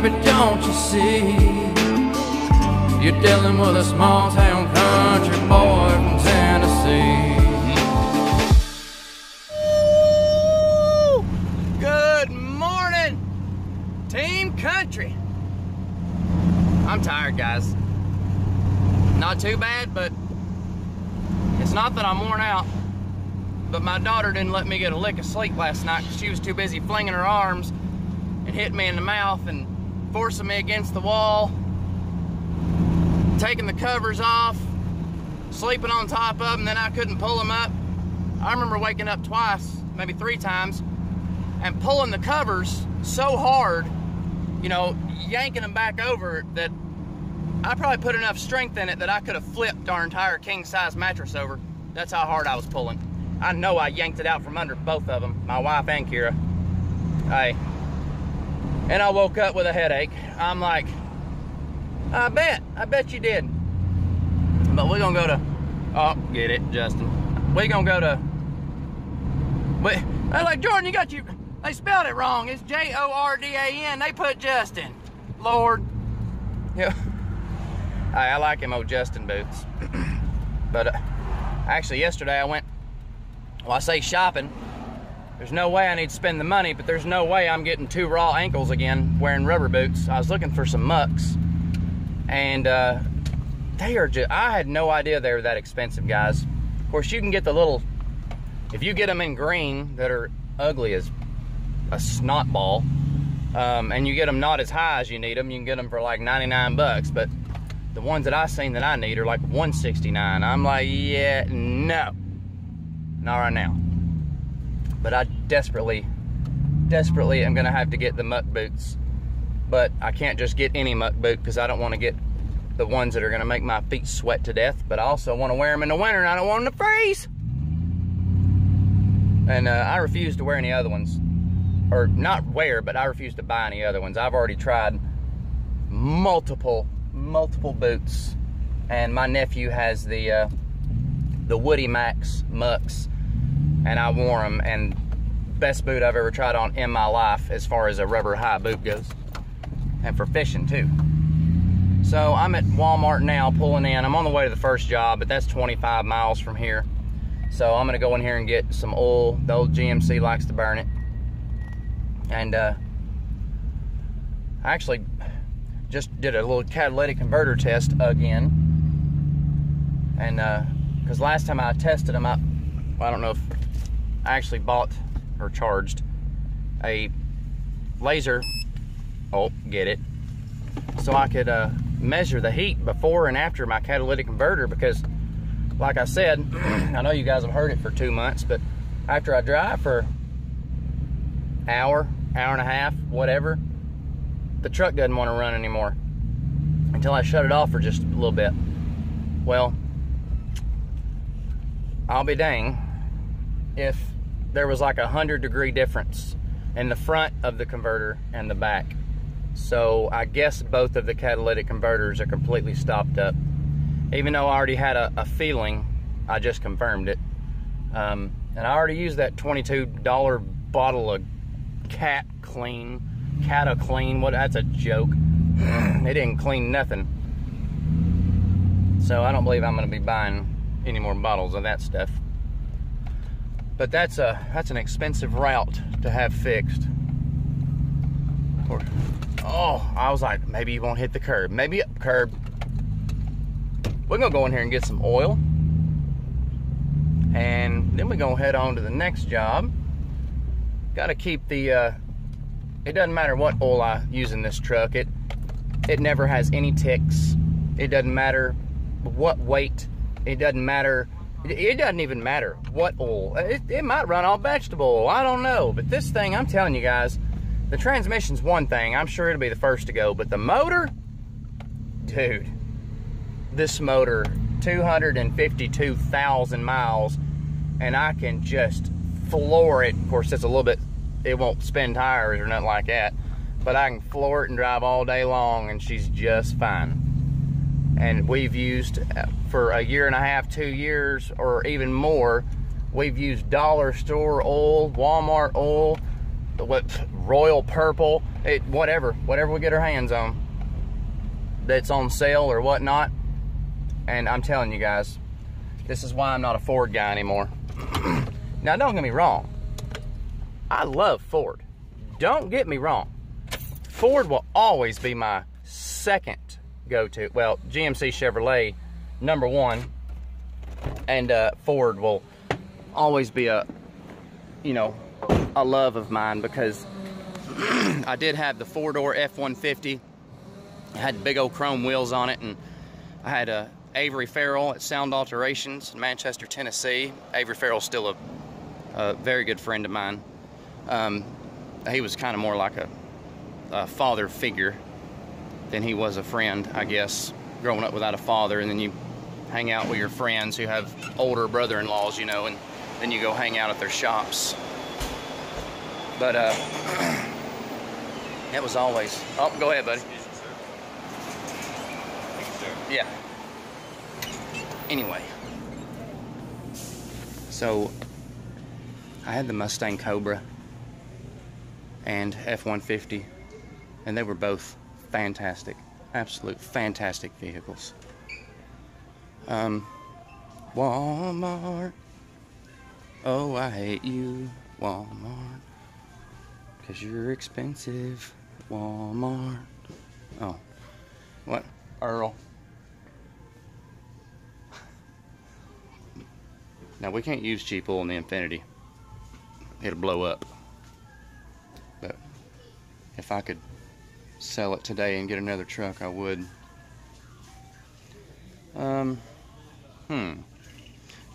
baby, don't you see? You're dealing with a small town country boy from Tennessee. Good morning, Team Country. I'm tired, guys. Not too bad, but it's not that I'm worn out. But my daughter didn't let me get a lick of sleep last night because she was too busy flinging her arms and hitting me in the mouth and forcing me against the wall, taking the covers off, sleeping on top of them, then I couldn't pull them up. I remember waking up twice, maybe 3 times, and pulling the covers so hard, you know, yanking them back over, that I probably put enough strength in it that I could have flipped our entire king-size mattress over. That's how hard I was pulling. I know I yanked it out from under both of them, my wife and Kira. Hey. And I woke up with a headache. I'm like, I bet you did. But we're gonna go to, oh, get it, Justin. We're gonna go to, they're like, Jordan, they spelled it wrong. It's Jordan. They put Justin. Lord. Yeah. I like him old Justin boots. But actually yesterday I went, well, I say shopping. There's no way I need to spend the money, but there's no way I'm getting 2 raw ankles again wearing rubber boots. I was looking for some mucks, and they are just, I had no idea they were that expensive, guys. Of course, you can get the little, if you get them in green that are ugly as a snot ball, and you get them not as high as you need them, you can get them for like 99 bucks, but the ones that I seen that I need are like 169. I'm like, yeah, no. Not right now. But I desperately am gonna have to get the muck boots. But I can't just get any muck boot because I don't want to get the ones that are gonna make my feet sweat to death. But I also want to wear them in the winter and I don't want them to freeze. And I refuse to wear any other ones. Or not wear, but I refuse to buy any other ones. I've already tried multiple boots. And my nephew has the Woody Max mucks, and I wore them, and best boot I've ever tried on in my life as far as a rubber high boot goes, and for fishing too. So I'm at Walmart now pulling in. I'm on the way to the first job, but that's 25 miles from here. So I'm gonna go in here and get some oil. The old GMC likes to burn it. And I actually just did a little catalytic converter test again. And because last time I tested them, I don't know if I actually bought or charged a laser, oh, get it, so I could measure the heat before and after my catalytic converter, because like I said, I know you guys have heard it for 2 months, but after I drive for hour and a half, whatever, the truck doesn't want to run anymore until I shut it off for just a little bit. Well, I'll be dang if there was like 100-degree difference in the front of the converter and the back. So I guess both of the catalytic converters are completely stopped up. Even though I already had a feeling, I just confirmed it. And I already used that $22 bottle of Cata-Clean. What? That's a joke. It didn't clean nothing. So I don't believe I'm going to be buying any more bottles of that stuff. But that's an expensive route to have fixed. Oh, I was like, maybe you won't hit the curb. Maybe up curb. We're gonna go in here and get some oil, and then we're gonna head on to the next job. Gotta keep the it doesn't matter what oil I use in this truck, it never has any ticks. It doesn't matter what weight, it doesn't matter, it doesn't even matter what oil. It might run all vegetable oil, I don't know. But this thing, I'm telling you guys, the transmission's one thing, I'm sure it'll be the first to go, but the motor, dude, this motor, 252,000 miles, and I can just floor it. Of course, it's a little bit, it won't spin tires or nothing like that, but I can floor it and drive all day long, and she's just fine. And we've used, for a year and a half, 2 years, or even more, we've used dollar store oil, Walmart oil, what, royal purple, whatever we get our hands on that's on sale or whatnot. And I'm telling you guys, this is why I'm not a Ford guy anymore. Now, don't get me wrong. I love Ford. Don't get me wrong. Ford will always be my second go-to. Well, GMC Chevrolet, #1. And Ford will always be a love of mine, because I did have the 4-door F-150. It had big old chrome wheels on it, and I had Avery Farrell at Sound Alterations in Manchester, Tennessee. Avery Farrell's still a very good friend of mine. He was kind of more like a father figure than he was a friend, I guess, growing up without a father, and then you hang out with your friends who have older brother-in-laws, you know, and then you go hang out at their shops. But it was always, oh, go ahead, buddy. Yeah. Anyway, so I had the Mustang Cobra and F-150, and they were both fantastic, absolute fantastic vehicles. Walmart, oh, I hate you, Walmart, 'cause you're expensive, Walmart. Oh, what, Earl? Now, we can't use cheap oil in the Infinity. It'll blow up. But if I could sell it today and get another truck, I would.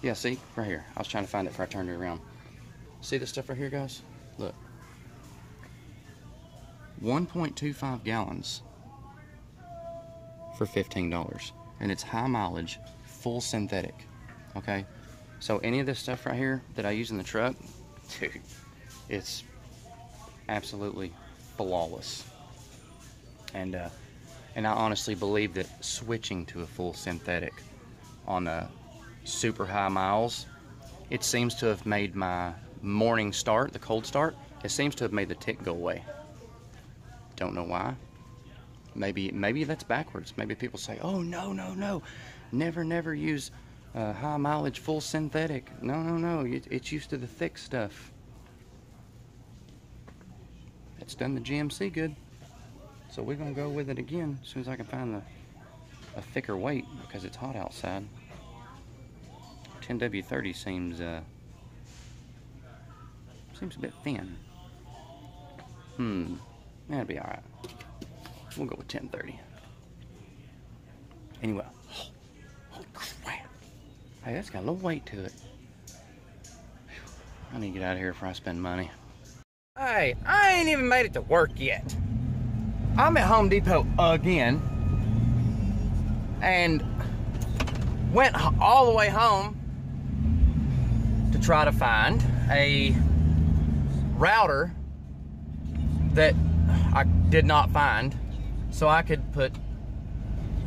Yeah, see? Right here. I was trying to find it before I turned it around. See this stuff right here, guys? Look. 1.25 gallons for $15. And it's high mileage, full synthetic. Okay? So any of this stuff right here that I use in the truck, dude, it's absolutely flawless. And I honestly believe that switching to a full synthetic on a super high miles, it seems to have made my morning start, the cold start, it seems to have made the tick go away. Don't know why. Maybe that's backwards. Maybe people say, oh, no, never use high mileage full synthetic. No, it's used to the thick stuff. It's done the GMC good. So we're gonna go with it again as soon as I can find a thicker weight, because it's hot outside. 10W30 seems a bit thin. That'll be alright. We'll go with 1030. Anyway, holy crap. Hey, that's got a little weight to it. I need to get out of here before I spend money. Hey, I ain't even made it to work yet. I'm at Home Depot again, and went all the way home to try to find a router that I did not find, so I could put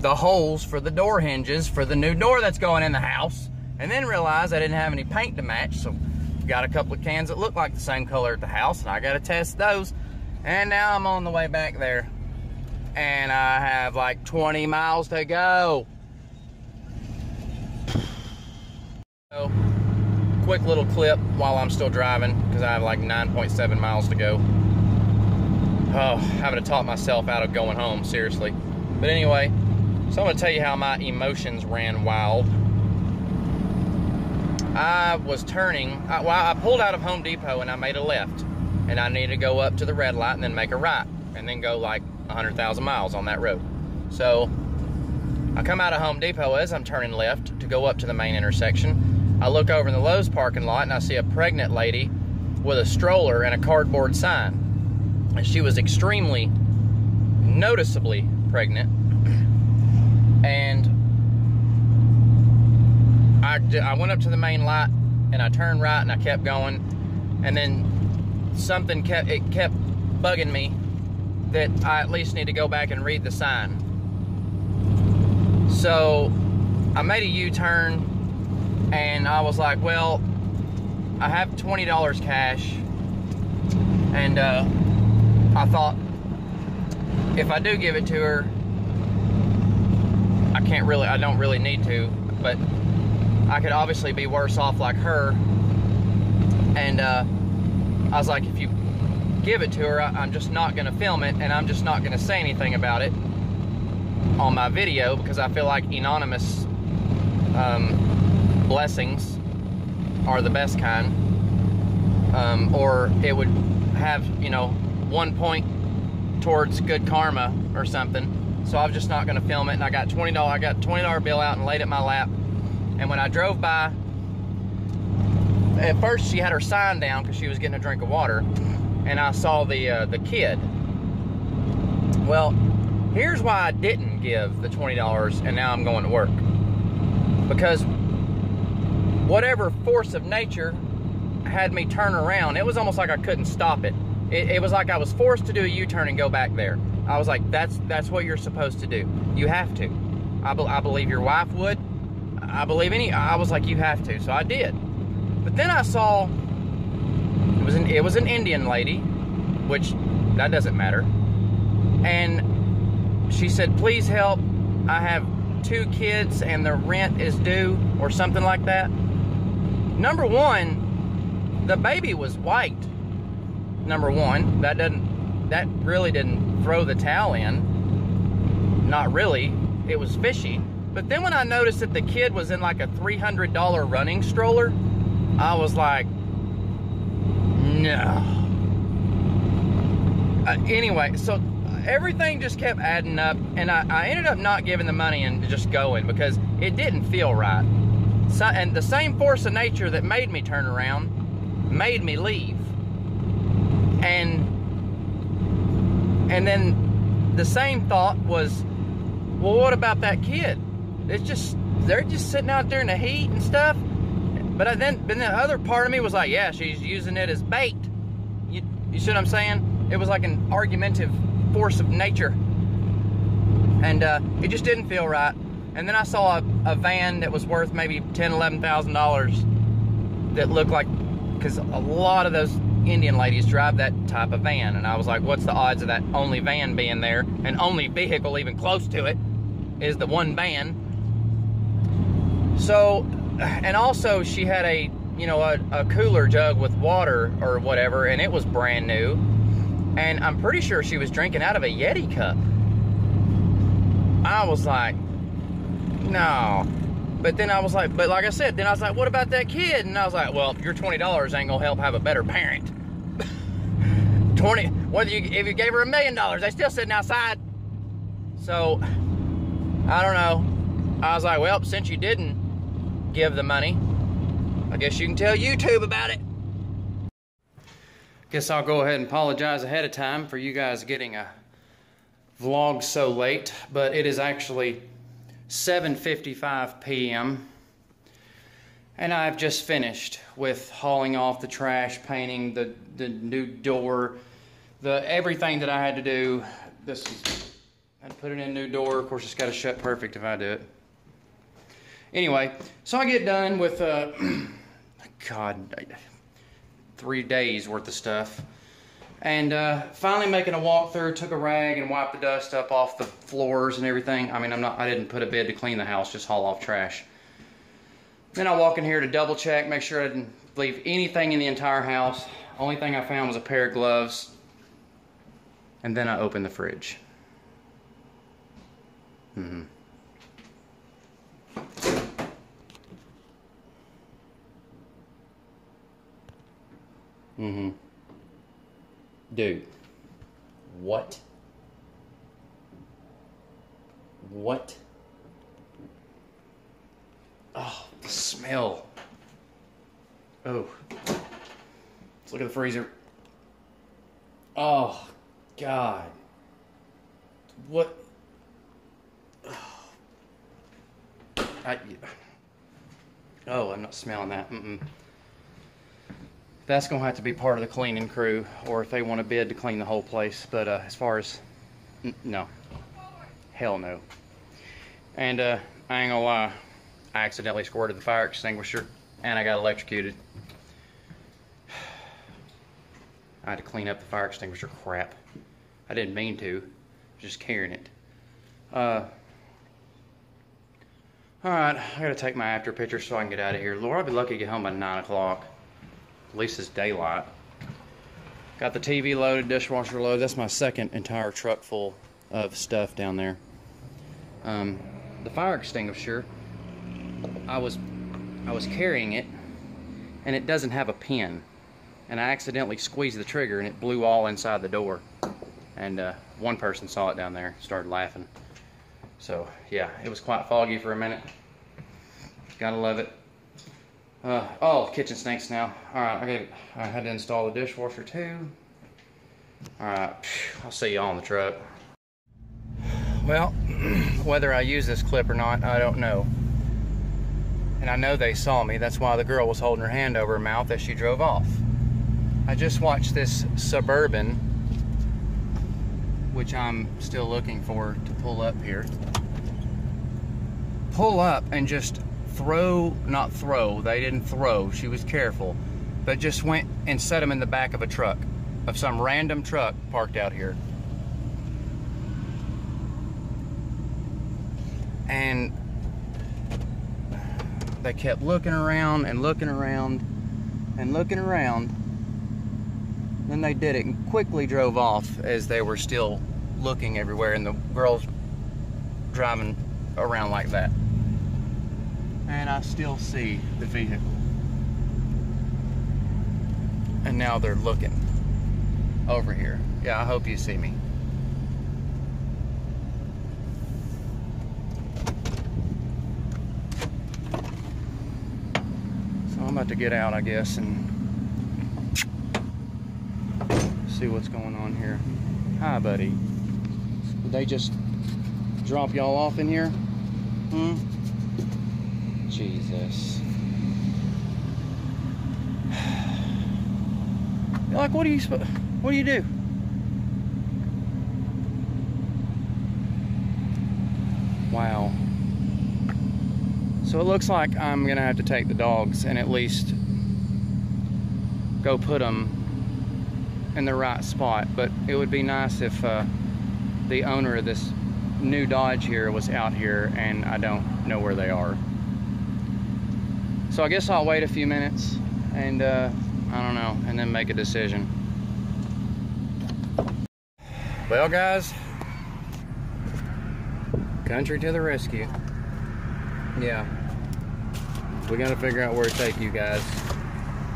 the holes for the door hinges for the new door that's going in the house, and then realized I didn't have any paint to match, so got a couple of cans that look like the same color at the house, and I got to test those. And now I'm on the way back there, and I have like 20 miles to go. So, quick little clip while I'm still driving, because I have like 9.7 miles to go. Oh, having to talk myself out of going home, seriously. But anyway, so I'm going to tell you how my emotions ran wild. I was turning, I pulled out of Home Depot and I made a left. And I needed to go up to the red light and then make a right. And then go like 100,000 miles on that road. So, I come out of Home Depot as I'm turning left to go up to the main intersection. I look over in the Lowe's parking lot and I see a pregnant lady with a stroller and a cardboard sign. And she was extremely, noticeably pregnant. And I went up to the main light and I turned right and I kept going, and then something kept bugging me that I at least need to go back and read the sign. So I made a U-turn and I was like, well, I have $20 cash And I thought, if I do give it to her, I don't really need to, but I could obviously be worse off like her. And I was like, if you give it to her, I'm just not gonna film it, and I'm just not gonna say anything about it on my video, because I feel like anonymous blessings are the best kind, or it would have, you know, 1 point towards good karma or something. So I'm just not going to film it. And I got $20 bill out and laid it in my lap. And when I drove by, at first she had her sign down because she was getting a drink of water, and I saw the kid. Well, here's why I didn't give the $20 and now I'm going to work. Because whatever force of nature had me turn around, it was almost like I couldn't stop it. It was like I was forced to do a U-turn and go back there. I was like, that's what you're supposed to do. You have to. I believe your wife would. I was like, you have to. So I did. But then I saw it was an Indian lady, which that doesn't matter. And she said, please help. I have 2 kids and the rent is due, or something like that. Number one, the baby was white. Number one, that really didn't throw the towel in. Not really. It was fishy. But then when I noticed that the kid was in like a $300 running stroller, I was like, no. Anyway, so everything just kept adding up, and I ended up not giving the money and just going because it didn't feel right. So, and the same force of nature that made me turn around made me leave. And then the same thought was, well, what about that kid? They're just sitting out there in the heat and stuff. But then the other part of me was like, yeah, she's using it as bait. You see what I'm saying? It was like an argumentative force of nature. And it just didn't feel right. And then I saw a van that was worth maybe $10,000, $11,000 that looked like, because a lot of those Indian ladies drive that type of van. And I was like, what's the odds of that only van being there, and only vehicle even close to it is the one van. So, and also she had a cooler jug with water or whatever, and it was brand new. And I'm pretty sure she was drinking out of a Yeti cup. I was like, no. But then I was like, but like I said, then I was like, what about that kid? And I was like, well, your $20 ain't gonna help have a better parent. If you gave her $1 million, they still sitting outside. So, I don't know. I was like, well, since you didn't give the money, I guess you can tell YouTube about it. Guess I'll go ahead and apologize ahead of time for you guys getting a vlog so late, but it is actually 7:55 p.m. and I've just finished with hauling off the trash, painting the new door, everything that I had to do. I had to put it in a new door. Of course, it's got to shut perfect if I do it. Anyway, so I get done with God, 3 days worth of stuff, and finally making a walkthrough. Took a rag and wiped the dust up off the floors and everything. I mean, I didn't put a bed to clean the house, just haul off trash. Then I walk in here to double check, make sure I didn't leave anything in the entire house. Only thing I found was a pair of gloves. And then I opened the fridge. Dude. What? Oh, the smell. Oh. Let's look at the freezer. Oh, God. What? Oh, I'm not smelling that. That's going to have to be part of the cleaning crew, or if they want a bid to clean the whole place. But as far as, no. Hell no. And I ain't gonna lie, I accidentally squirted the fire extinguisher and I got electrocuted. I had to clean up the fire extinguisher crap. I didn't mean to, just carrying it. Alright, I gotta take my after picture so I can get out of here. Lord, I'll be lucky to get home by 9 o'clock. At least it's daylight. Got the TV loaded, dishwasher loaded. That's my second entire truck full of stuff down there. The fire extinguisher, I was carrying it, and it doesn't have a pin. And I accidentally squeezed the trigger, and it blew all inside the door. And one person saw it down there, started laughing. So yeah, it was quite foggy for a minute. Gotta love it. Oh, kitchen sinks now. Alright, I had to install the dishwasher too. Alright, I'll see y'all on the truck. Well, whether I use this clip or not, I don't know. And I know they saw me. That's why the girl was holding her hand over her mouth as she drove off. I just watched this Suburban, which I'm still looking for to pull up here. Pull up and just not throw, they didn't throw, she was careful, but just went and set them in the back of a truck, of some random truck parked out here. And they kept looking around and looking around and looking around. Then they did it and quickly drove off as they were still looking everywhere, and the girls driving around like that. And I still see the vehicle. And now they're looking over here. Yeah, I hope you see me. So I'm about to get out, I guess, and see what's going on here. Hi, buddy. Did they just drop y'all off in here? Jesus. You're like, what do you do? Wow. So it looks like I'm gonna have to take the dogs and at least go put them in the right spot. But it would be nice if the owner of this new Dodge here was out here, and I don't know where they are. So I guess I'll wait a few minutes and I don't know, and then make a decision. Well, guys, Country to the rescue. Yeah, we gotta figure out where to take you guys.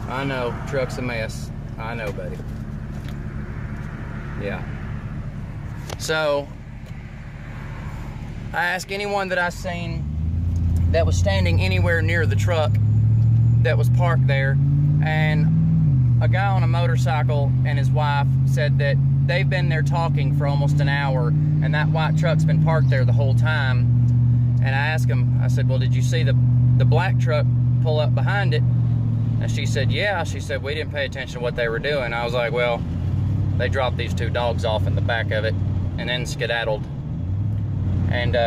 I know, truck's a mess. I know, buddy. Yeah. So I asked anyone that I seen that was standing anywhere near the truck that was parked there, and a guy on a motorcycle and his wife said that they've been there talking for almost an hour, and that white truck's been parked there the whole time. And I asked him, I said, well, did you see the black truck pull up behind it? And she said, yeah. She said, we didn't pay attention to what they were doing. I was like, well, they dropped these two dogs off in the back of it and then skedaddled. And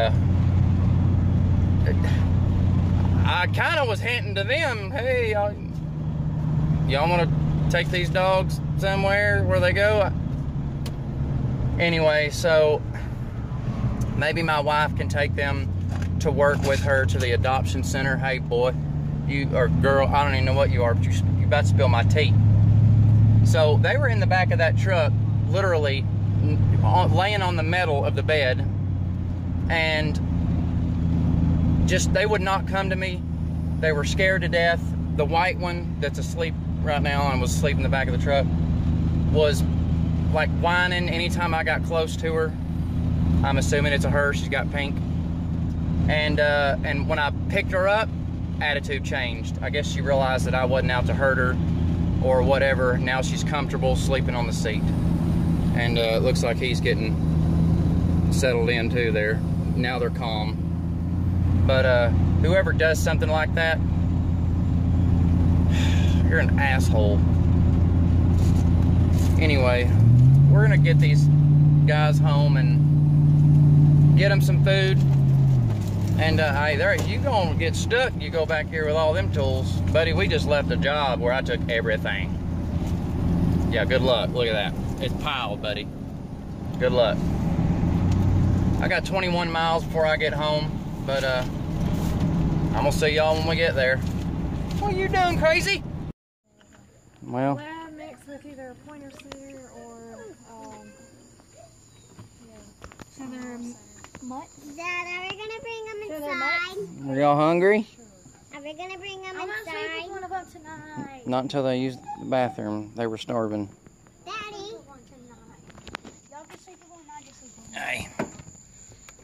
I kind of was hinting to them, hey, y'all want to take these dogs somewhere where they go? Anyway, so maybe my wife can take them to work with her to the adoption center. Hey, boy, you or girl, I don't even know what you are, but you about to spill my tea. So they were in the back of that truck, literally laying on the metal of the bed, and just, they would not come to me. They were scared to death. The white one that's asleep right now and was asleep in the back of the truck was like whining anytime I got close to her. I'm assuming it's a her, she's got pink. And when I picked her up, attitude changed. I guess she realized that I wasn't out to hurt her or whatever. Now she's comfortable sleeping on the seat. And it looks like he's getting settled in too there. Now they're calm. But whoever does something like that, you're an asshole. Anyway, we're gonna get these guys home and get them some food. And hey, there, you gonna get stuck, you go back here with all them tools. Buddy, we just left a job where I took everything. Yeah, good luck. Look at that. It's piled, buddy. Good luck. I got 21 miles before I get home, but I'm gonna see y'all when we get there. What are you doing, crazy? Well, lab mixed with either a pointer cedar or so they're what? Dad, are we gonna bring them inside? are y'all hungry? Are we gonna bring them I'm not sleeping inside? one of them tonight. Not until they used the bathroom. They were starving. Daddy. Y'all can sleep with one, I just sleep with one. Hey,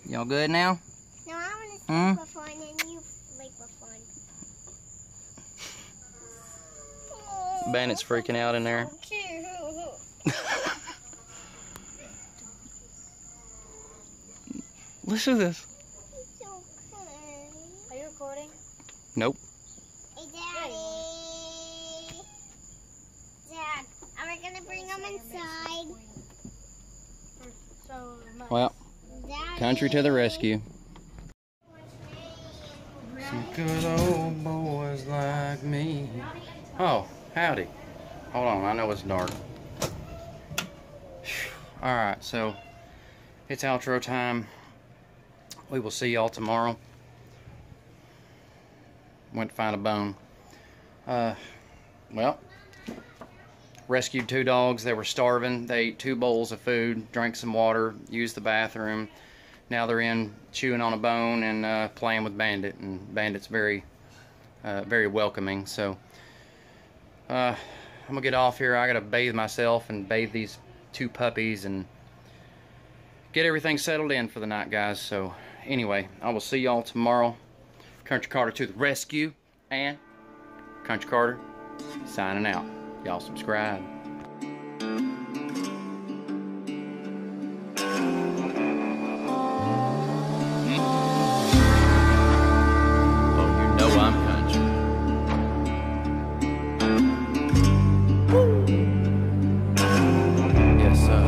y'all good now? No, I wanna sleep with one and you sleep with one. Bandit's freaking out in there. Listen to this. It's okay. Are you recording? Nope. Hey, Daddy. Dad, are we gonna bring them inside? So, Well, Daddy. Country to the rescue. Some good old boys like me. Oh, howdy. Hold on, I know it's dark. Alright, so it's outro time. We will see y'all tomorrow. Went to find a bone. Well, rescued 2 dogs. They were starving. They ate 2 bowls of food, drank some water, used the bathroom. Now they're in chewing on a bone and playing with Bandit, and Bandit's very welcoming. So I'm gonna get off here. I gotta bathe myself and bathe these 2 puppies and get everything settled in for the night, guys. So anyway, I will see y'all tomorrow. Country Carter to the rescue, and Country Carter signing out. Y'all subscribe. I'm country. Yes, sir.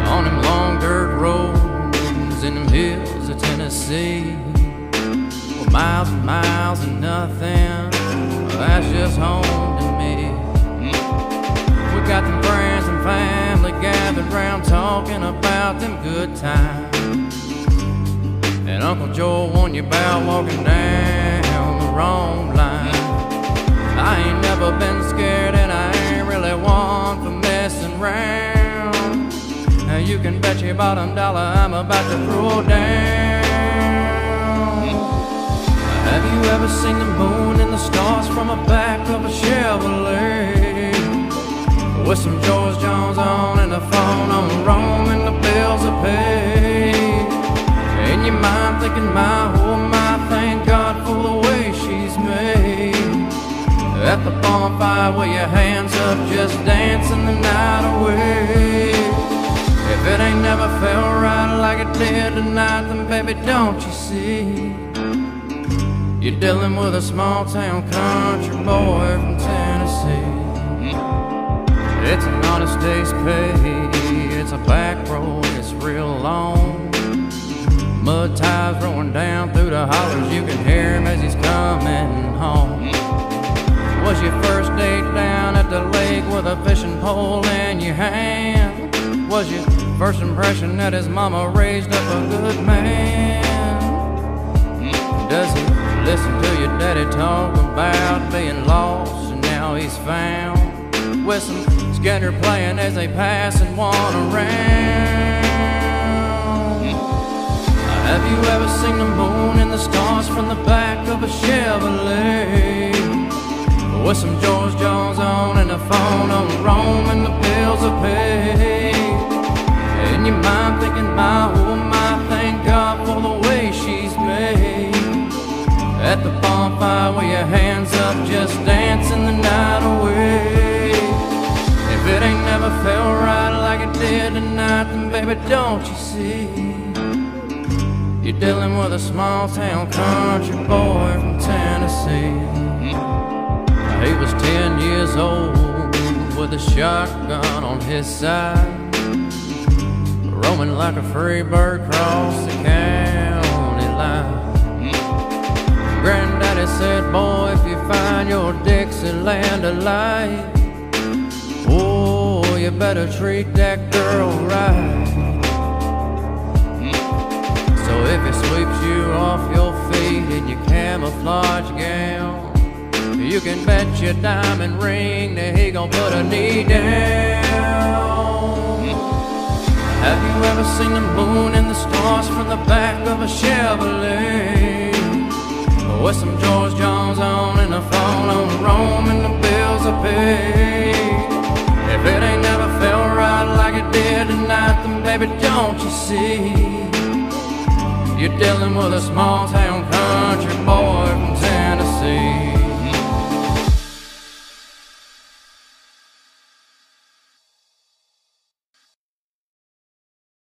On them long dirt roads in them hills of Tennessee, well, miles and miles and nothing, well, that's just home to me. We got them friends and family gathered round talking about them good times. And Uncle Joe warned you about walking down the wrong line. I ain't never been scared and I ain't really one for messing around. Now you can bet your bottom dollar I'm about to throw down. Have you ever seen the moon and the stars from the back of a Chevrolet? With some George Jones on and the phone on Rome and the bills are paid. In your mind thinking, my, oh my, thank God for the way she's made. At the bonfire with your hands up, just dancing the night away. If it ain't never felt right like it did tonight, then baby, don't you see? You're dealing with a small town country boy from Tennessee. It's an honest day's pay, it's a back road, it's real long. Mud tires rolling down through the hollers, you can hear him as he's coming home. Was your first date down at the lake with a fishing pole in your hand? Was your first impression that his mama raised up a good man? Does he listen to your daddy talk about being lost and now he's found? With some scatter playing as they pass and one around. Have you ever seen the moon and the stars from the back of a Chevrolet? With some George Jones on and the phone on Rome and the bills are paid. In your mind thinking, my, oh my, thank God for the way she's made. At the bonfire with your hands up, just dancing the night away. If it ain't never felt right like it did tonight, then baby, don't you see? You're dealing with a small town country boy from Tennessee. He was 10 years old with a shotgun on his side, roaming like a free bird across the county line. Granddaddy said, boy, if you find your Dixieland alive, oh, you better treat that girl right. So if he sweeps you off your feet in your camouflage gown, you can bet your diamond ring that he gon' put a knee down. Have you ever seen the moon and the stars from the back of a Chevrolet? With some George Jones on and a phone on Rome and the bills are paid. If it ain't never felt right like it did tonight, then baby, don't you see? You're dealing with a small town country boy from Tennessee.